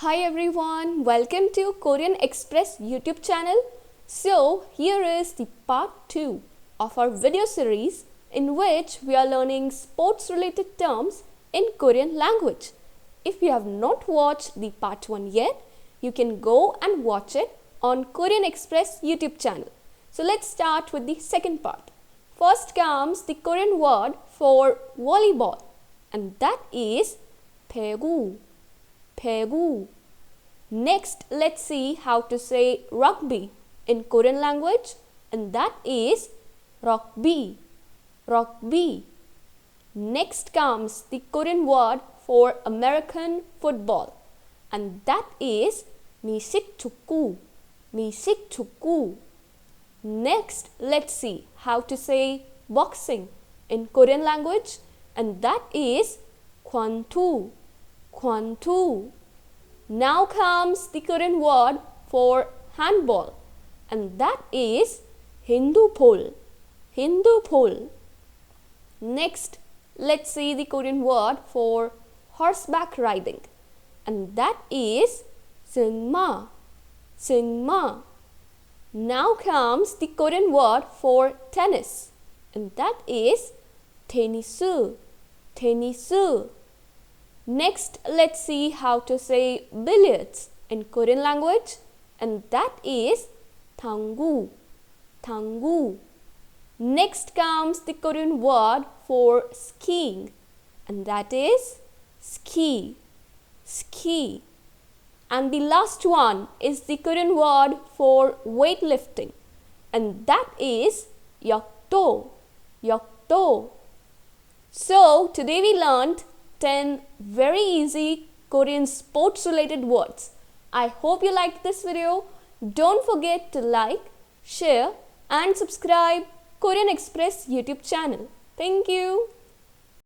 Hi everyone, welcome to Korean Express YouTube channel. So here is the part 2 of our video series in which we are learning sports related terms in Korean language. If you have not watched the part 1 yet, you can go and watch it on Korean Express YouTube channel. So let's start with the second part. First comes the Korean word for volleyball, and that is 배구. 배구. Next, let's see how to say rugby in Korean language, and that is rugby. Rugby. Next comes the Korean word for American football, and that is 미식축구. 미식축구. Next, let's see how to say boxing in Korean language, and that is 권투. 권투. Now comes the Korean word for handball, and that is handball. handball. Next, let's see the Korean word for horseback riding, and that is 승마. 승마. Now comes the Korean word for tennis, and that is 테니스. 테니스. Next, let's see how to say billiards in Korean language, and that is 당구. 당구. Next comes the Korean word for skiing, and that is ski. Ski. And the last one is the Korean word for weightlifting, and that is 역도. 역도. So, today we learned 10 very easy Korean sports related words. I hope you liked this video. Don't forget to like, share and subscribe Korean Express YouTube channel. Thank you.